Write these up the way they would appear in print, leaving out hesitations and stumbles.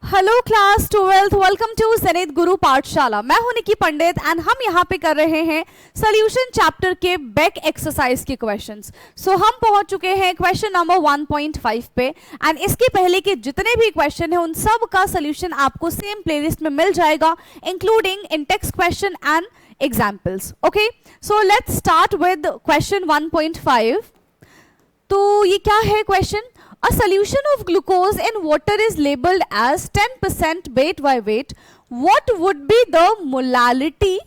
Hello class 12th, welcome to Sanet Guru Pathshala. मैं हूं निकी पंडित and हम यहाँ पे कर रहे हैं सोल्यूशन चैप्टर के बैक एक्सरसाइज के क्वेश्चंस। हम पहुंच चुके हैं क्वेश्चन नंबर 1.5 पे एंड इसके पहले के जितने भी क्वेश्चन हैं उन सब का सोल्यूशन आपको सेम प्लेलिस्ट में मिल जाएगा, including in text question and examples. Okay, so let's start with question 1.5। तो ये क्या है question? A solution of glucose in water is labeled as 10% weight by weight. What would be the molality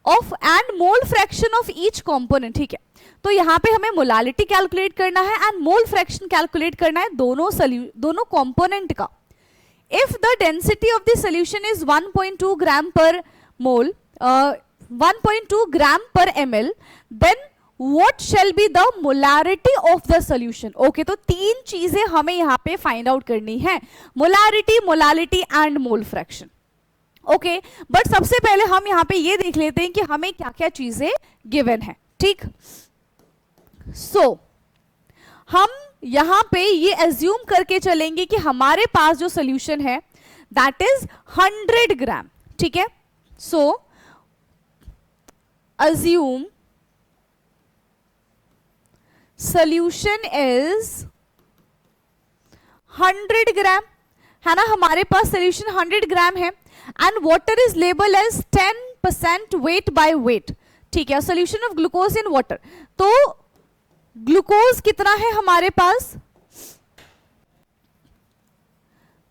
of and mole fraction of each component? ठीक है, तो यहाँ पे हमें मोलालिटी कैलकुलेट करना है एंड मोल फ्रैक्शन कैलकुलेट करना है दोनों कंपोनेंट का। If the density of the solution is 1.2 gram per mole, 1.2 gram per ml, then What shall be the molarity of the solution? Okay, तो तीन चीजें हमें यहाँ पे फाइंड आउट करनी है, molarity, molality and mole fraction. Okay, but सबसे पहले हम यहाँ पे ये देख लेते हैं कि हमें क्या क्या चीजें गिवन है। ठीक, सो हम यहाँ पे ये एज्यूम करके चलेंगे कि हमारे पास जो सोल्यूशन है दैट इज 100 ग्राम। ठीक है, so assume solution is 100 gram, है ना। हमारे पास सोल्यूशन 100 ग्राम है and water is label as 10% weight by weight. ठीक है, solution of glucose in water. तो ग्लूकोज कितना है हमारे पास?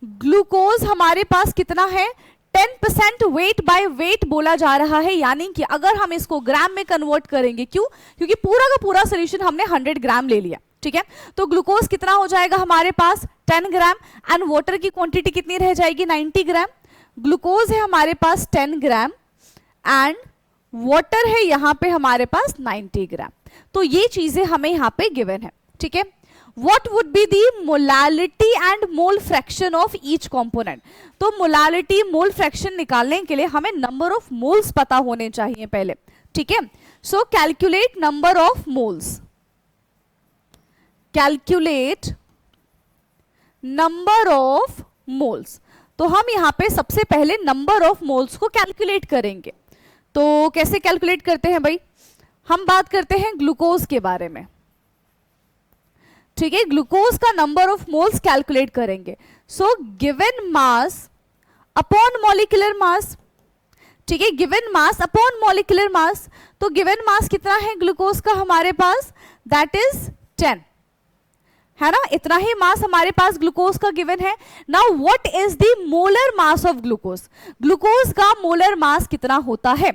ग्लूकोज हमारे पास कितना है? 10% वेट बाय वेट बोला जा रहा है, यानी कि अगर हम इसको ग्राम में कन्वर्ट करेंगे, क्यों? क्योंकि पूरा का पूरा सोल्यूशन हमने 100 ग्राम ले लिया। ठीक है, तो ग्लूकोज कितना हो जाएगा हमारे पास? 10 ग्राम एंड वाटर की क्वांटिटी कितनी रह जाएगी? 90 ग्राम। ग्लूकोज है हमारे पास 10 ग्राम एंड वाटर है यहाँ पे हमारे पास 90 ग्राम। तो ये चीजें हमें यहाँ पे गिवन है। ठीक है, What would be the molality and mole fraction of each component? तो मोलालिटी, मोल फ्रैक्शन निकालने के लिए हमें नंबर ऑफ मोल्स पता होने चाहिए पहले। ठीक है, सो calculate number of moles. Calculate number of moles. तो हम यहाँ पे सबसे पहले नंबर ऑफ मोल्स को कैलकुलेट करेंगे। तो कैसे कैलकुलेट करते हैं भाई? हम बात करते हैं ग्लूकोज के बारे में। ठीक है, ग्लूकोज का नंबर ऑफ मोल्स कैलकुलेट करेंगे। So given mass upon molecular mass. ठीक है, given mass upon molecular mass. तो गिवन मास कितना है ग्लूकोज का हमारे पास? दैट इज 10, है ना। इतना ही मास हमारे पास ग्लूकोज का गिवन है। Now what is the molar mass of glucose? Glucose का मोलर मास कितना होता है?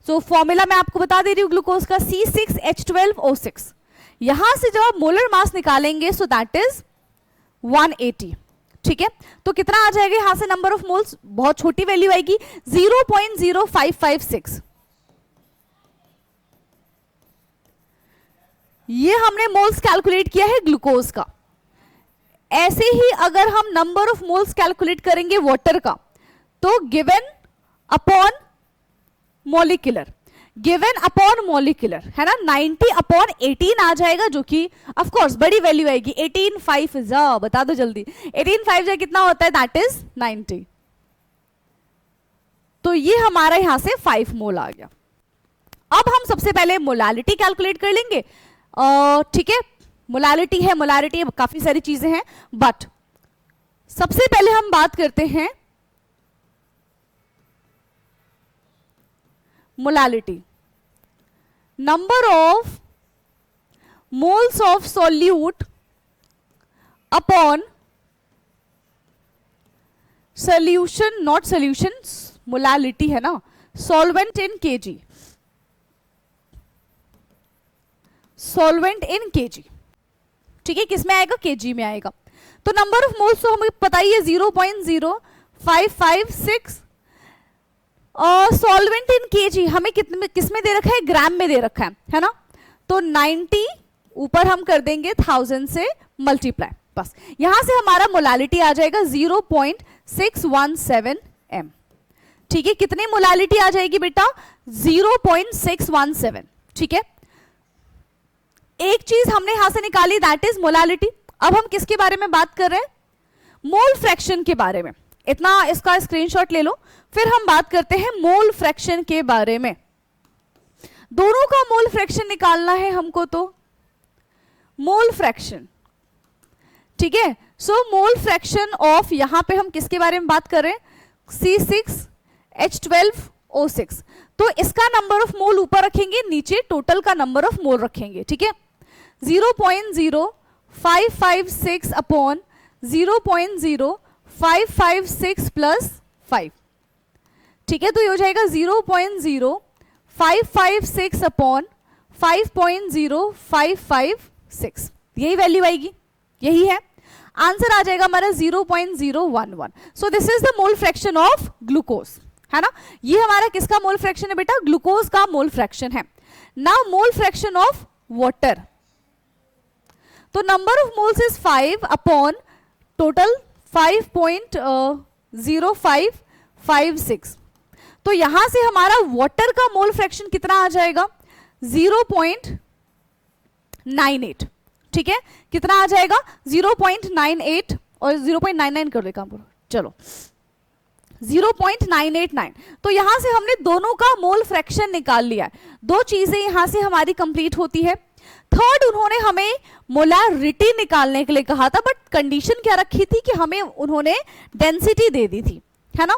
सो फॉर्मूला मैं आपको बता दे रही हूँ ग्लूकोज का, C6H12O6। यहां से जब आप मोलर मास निकालेंगे सो दैट इज 180। ठीक है, तो कितना आ जाएगा यहां से नंबर ऑफ मोल्स? बहुत छोटी वैल्यू आएगी, 0.0556। ये हमने मोल्स कैलकुलेट किया है ग्लूकोज का। ऐसे ही अगर हम नंबर ऑफ मोल्स कैलकुलेट करेंगे वाटर का, तो given upon molecular, given upon molecular, है ना, 90 अपॉन 18 आ जाएगा, जो कि ऑफ कोर्स बड़ी वैल्यू आएगी। 18.5 जा, बता दो जल्दी, 18.5 जा कितना होता है? That is 90। तो ये हमारा यहां से 5 मोल आ गया। अब हम सबसे पहले मोलालिटी कैलकुलेट कर लेंगे। ठीक है, मोलालिटी है, मोलारिटी काफी सारी चीजें हैं, बट सबसे पहले हम बात करते हैं molality. Number of moles of solute upon solution, not solution, molality है ना, solvent in KG, solvent in KG. ठीक है, किस में आएगा? केजी में आएगा। तो नंबर ऑफ मोल्स तो हमें पता ही है 0.0556 और सॉल्वेंट इन केजी हमें किस में दे रखा है? ग्राम में दे रखा है ना। तो 90 ऊपर हम कर देंगे 1000 से मल्टीप्लाई, बस यहां से हमारा मोलालिटी आ जाएगा 0.617 m। ठीक है, कितनी मोलालिटी आ जाएगी बेटा? 0.617। ठीक है, एक चीज हमने यहां से निकाली दैट इज मोलालिटी। अब हम किसके बारे में बात कर रहे हैं? मोल फ्रैक्शन के बारे में। इतना इसका स्क्रीनशॉट ले लो। फिर हम बात करते हैं मोल फ्रैक्शन के बारे में। दोनों का मोल फ्रैक्शन निकालना है हमको, तो मोल फ्रैक्शन, ठीक है। सो मोल फ्रैक्शन ऑफ, यहां पे हम किसके बारे में बात कर रहे हैं, C6H12O6। तो इसका नंबर ऑफ मोल ऊपर रखेंगे, नीचे टोटल का नंबर ऑफ मोल रखेंगे, ठीक है। 0.0556 अपॉन 0.0556 प्लस 5, ठीक है। तो ये हो जाएगा 0.0556 अपॉन 5.0556, यही वैल्यू आएगी, यही है आंसर आ जाएगा हमारा 0.011। So this is the mole fraction of glucose, है ना। ये हमारा किसका मोल फ्रैक्शन है बेटा, ग्लूकोज का मोल फ्रैक्शन है। Now mole fraction of water, तो number of moles is 5 upon total 5.0556। तो यहां से हमारा वाटर का मोल फ्रैक्शन कितना आ जाएगा, 0.98, ठीक है। कितना आ जाएगा 0.98 और 0.99 कर देगा पूरा, चलो 0.989। तो यहां से हमने दोनों का मोल फ्रैक्शन निकाल लिया है। दो चीजें यहां से हमारी कंप्लीट होती है। थर्ड, उन्होंने हमें मोलारिटी निकालने के लिए कहा था, बट कंडीशन क्या रखी थी कि हमें उन्होंने डेंसिटी दे दी थी, है ना।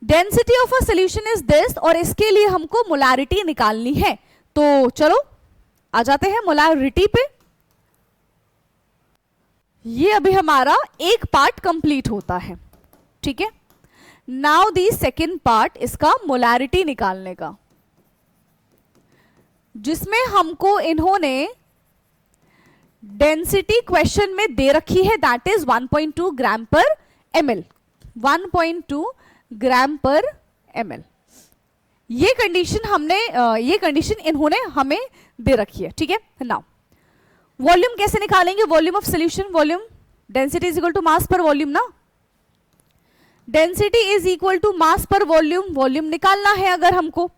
Density of a solution is this, और इसके लिए हमको मोलारिटी निकालनी है। तो चलो आ जाते हैं मोलारिटी पे। ये अभी हमारा एक पार्ट कंप्लीट होता है, ठीक है। नाउ दी सेकेंड पार्ट, इसका मोलारिटी निकालने का, जिसमें हमको इन्होंने डेंसिटी क्वेश्चन में दे रखी है, दैट इज 1.2 ग्राम पर ml, 1.2 ग्राम पर ml। ये कंडीशन इन्होंने हमें दे रखी है, ठीक है। नाउ वॉल्यूम कैसे निकालेंगे, volume of solution, volume density is equal to mass per volume ना, density is equal to mass per volume. Volume निकालना है अगर हमको,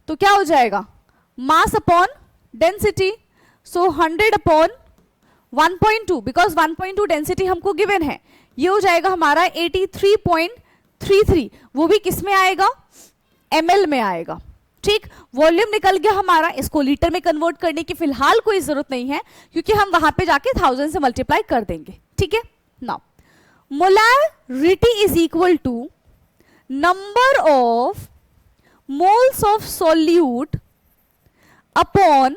तो क्या हो जाएगा, mass upon density. So 100 upon 1.2, because 1.2 density हमको गिवन है, ये हो जाएगा हमारा 83.33। वो भी किस में आएगा, ml में आएगा, ठीक। वॉल्यूम निकल गया हमारा, इसको लीटर में कन्वर्ट करने की फिलहाल कोई जरूरत नहीं है, क्योंकि हम वहां पे जाके 1000 से मल्टीप्लाई कर देंगे, ठीक है। Now molarity is equal to number of moles of solute upon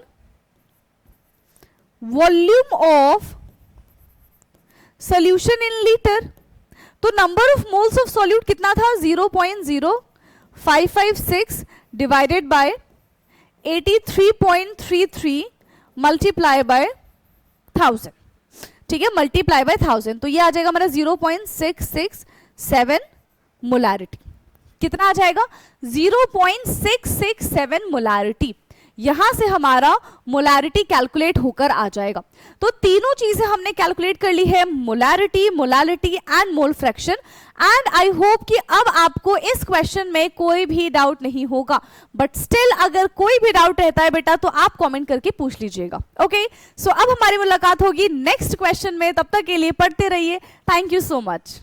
volume of solution in litre. तो number of moles of solute कितना था, 0.0556 डिवाइडेड बाय 83.33 मल्टीप्लाई बाय 1000, ठीक है, मल्टीप्लाई बाय 1000। तो ये आ जाएगा हमारा 0.667 मोलारिटी। कितना आ जाएगा, 0.667 मोलारिटी। यहां से हमारा मोलारिटी कैलकुलेट होकर आ जाएगा। तो तीनों चीजें हमने कैलकुलेट कर ली है, molarity, molality and mole fraction. And I hope कि अब आपको इस क्वेश्चन में कोई भी डाउट नहीं होगा, बट स्टिल अगर कोई भी डाउट रहता है बेटा तो आप कमेंट करके पूछ लीजिएगा। ओके, सो अब हमारी मुलाकात होगी नेक्स्ट क्वेश्चन में, तब तक के लिए पढ़ते रहिए। Thank you so much.